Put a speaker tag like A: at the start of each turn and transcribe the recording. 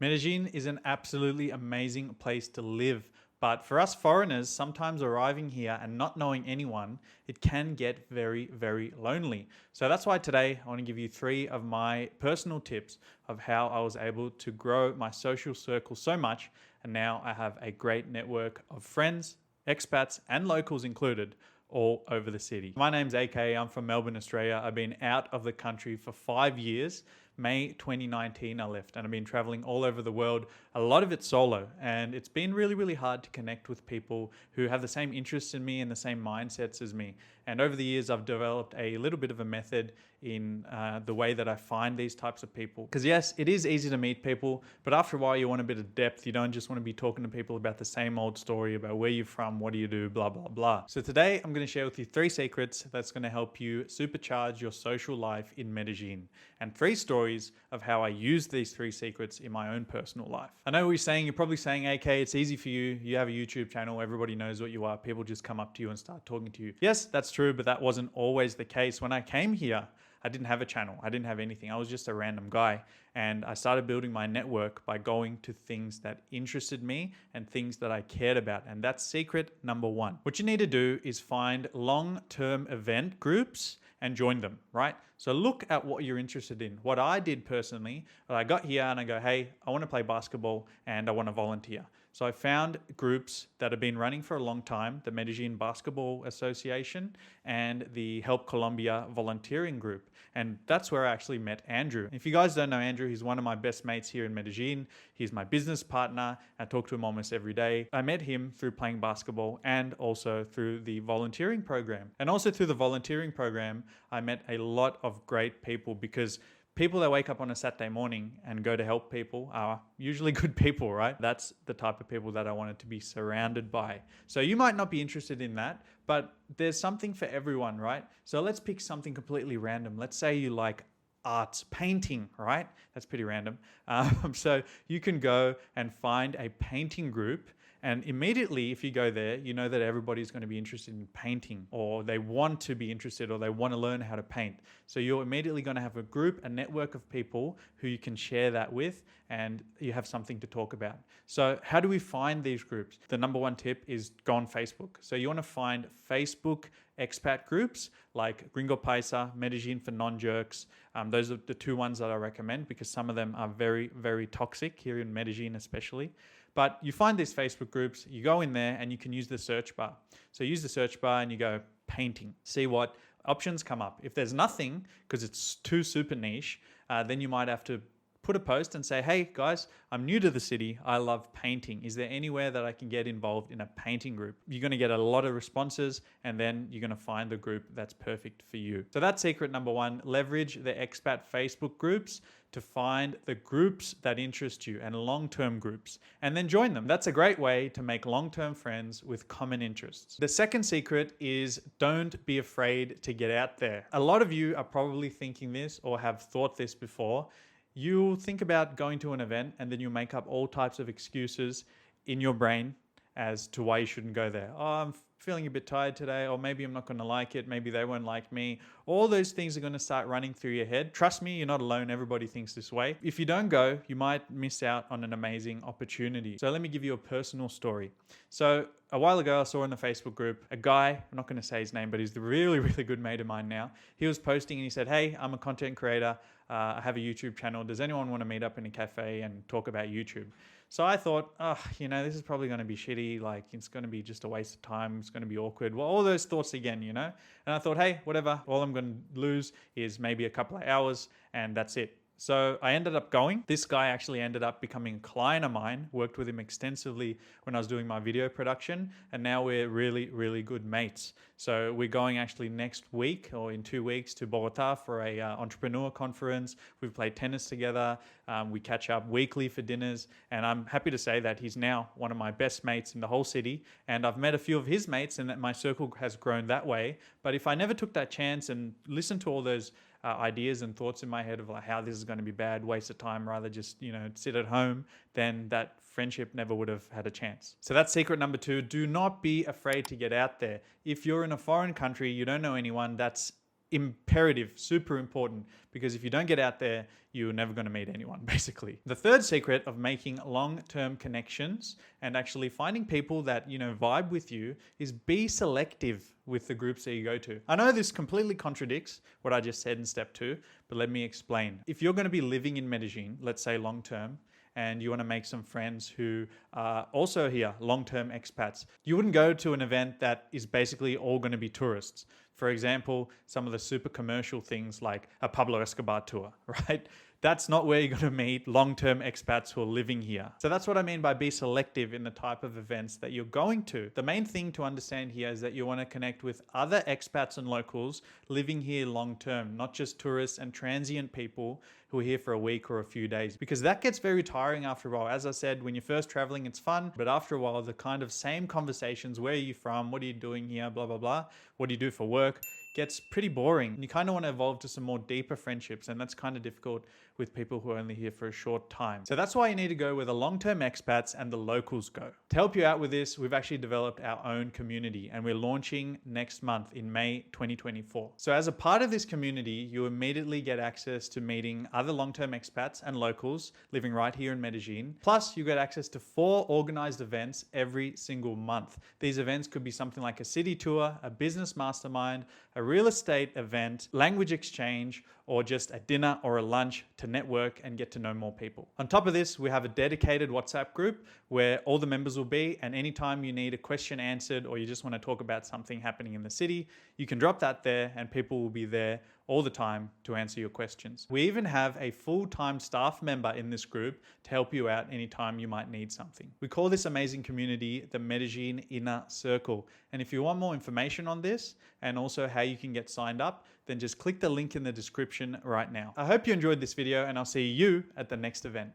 A: Medellin is an absolutely amazing place to live, but for us foreigners, sometimes arriving here and not knowing anyone, it can get very, very lonely. So that's why today I want to give you 3 of my personal tips of how I was able to grow my social circle so much, and now I have a great network of friends, expats, and locals included all over the city. My name's AK, I'm from Melbourne, Australia. I've been out of the country for 5 years. May 2019 I left, and I've been traveling all over the world, a lot of it solo, and it's been really, really hard to connect with people who have the same interests in me and the same mindsets as me. And over the years, I've developed a little bit of a method in the way that I find these types of people. Because yes, it is easy to meet people, but after a while you want a bit of depth. You don't just want to be talking to people about the same old story about where you're from, what do you do, blah, blah, blah. So today I'm going to share with you 3 secrets that's going to help you supercharge your social life in Medellin, and 3 stories of how I use these 3 secrets in my own personal life. I know what you're probably saying, AK, it's easy for you. You have a YouTube channel, everybody knows what you are. People just come up to you and start talking to you. Yes, that's true, but that wasn't always the case. When I came here, I didn't have a channel. I didn't have anything. I was just a random guy. And I started building my network by going to things that interested me and things that I cared about. And that's secret number 1. What you need to do is find long-term event groups and join them, right? So look at what you're interested in. What I did personally, I got here and I go, hey, I want to play basketball and I want to volunteer. So I found groups that have been running for a long time, the Medellin Basketball Association and the Help Colombia volunteering group. And that's where I actually met Andrew. If you guys don't know Andrew, he's one of my best mates here in Medellin. He's my business partner. I talk to him almost every day. I met him through playing basketball and also through the volunteering program. And also through the volunteering program, I met a lot of great people, because people that wake up on a Saturday morning and go to help people are usually good people, right? That's the type of people that I wanted to be surrounded by. So you might not be interested in that, but there's something for everyone, right? So let's pick something completely random. Let's say you like arts, painting, right? That's pretty random. So you can go and find a painting group. And immediately, if you go there, you know that everybody's going to be interested in painting, or they want to be interested, or they want to learn how to paint. So you're immediately going to have a group, a network of people who you can share that with, and you have something to talk about. So how do we find these groups? The number 1 tip is go on Facebook. So you want to find Facebook expat groups like Gringo Paisa, Medellin for Non-Jerks. Those are the 2 ones that I recommend, because some of them are very, very toxic here in Medellin especially. But you find these Facebook groups, you go in there and you can use the search bar. So use the search bar and you go painting, see what options come up. If there's nothing, because it's too super niche, then you might have to put a post and say, hey guys, I'm new to the city. I love painting. Is there anywhere that I can get involved in a painting group? You're going to get a lot of responses, and then you're going to find the group that's perfect for you. So that's secret number 1. Leverage the expat Facebook groups to find the groups that interest you, and long-term groups, and then join them. That's a great way to make long-term friends with common interests. The second secret is don't be afraid to get out there. A lot of you are probably thinking this or have thought this before. You'll think about going to an event and then you make up all types of excuses in your brain as to why you shouldn't go there. Oh, I'm feeling a bit tired today, or maybe I'm not going to like it, maybe they won't like me. All those things are going to start running through your head. Trust me, you're not alone. Everybody thinks this way. If you don't go, you might miss out on an amazing opportunity. So let me give you a personal story. So a while ago, I saw in the Facebook group a guy, I'm not going to say his name, but he's the really, really good mate of mine now. He was posting and he said, hey, I'm a content creator. I have a YouTube channel. Does anyone want to meet up in a cafe and talk about YouTube? So I thought, this is probably going to be shitty. Like, it's going to be just a waste of time. It's going to be awkward. Well, all those thoughts again, And I thought, hey, whatever. All I'm going to lose is maybe a couple of hours, and that's it. So I ended up going. This guy actually ended up becoming a client of mine, worked with him extensively when I was doing my video production, and now we're really, really good mates. So we're going actually next week or in 2 weeks to Bogota for a entrepreneur conference. We've played tennis together. We catch up weekly for dinners, and I'm happy to say that he's now one of my best mates in the whole city, and I've met a few of his mates, and that my circle has grown that way. But if I never took that chance and listened to all those ideas and thoughts in my head of like how this is going to be bad, waste of time, rather just, sit at home, then that friendship never would have had a chance. So that's secret number 2. Do not be afraid to get out there. If you're in a foreign country, you don't know anyone, that's imperative, super important, because if you don't get out there, you're never going to meet anyone, basically. The third secret of making long-term connections and actually finding people that, vibe with you is be selective with the groups that you go to. I know this completely contradicts what I just said in step 2, but let me explain. If you're going to be living in Medellin, let's say long-term, and you want to make some friends who are also here, long-term expats, you wouldn't go to an event that is basically all going to be tourists. For example, some of the super commercial things like a Pablo Escobar tour, right? That's not where you're going to meet long-term expats who are living here. So that's what I mean by be selective in the type of events that you're going to. The main thing to understand here is that you want to connect with other expats and locals living here long-term, not just tourists and transient people who are here for a week or a few days, because that gets very tiring after a while. As I said, when you're first traveling, it's fun, but after a while, the kind of same conversations, where are you from? What are you doing here? Blah, blah, blah. What do you do for work? Gets pretty boring. You kind of want to evolve to some more deeper friendships, and that's kind of difficult with people who are only here for a short time. So that's why you need to go where the long-term expats and the locals go. To help you out with this, we've actually developed our own community, and we're launching next month in May 2024. So as a part of this community, you immediately get access to meeting other long-term expats and locals living right here in Medellin. Plus, you get access to 4 organized events every single month. These events could be something like a city tour, a business mastermind, a real estate event, language exchange, or just a dinner or a lunch to network and get to know more people. On top of this, we have a dedicated WhatsApp group where all the members will be, and anytime you need a question answered or you just want to talk about something happening in the city, you can drop that there and people will be there all the time to answer your questions. We even have a full-time staff member in this group to help you out anytime you might need something. We call this amazing community the Medellin Inner Circle. And if you want more information on this and also how you can get signed up, then just click the link in the description right now. I hope you enjoyed this video, and I'll see you at the next event.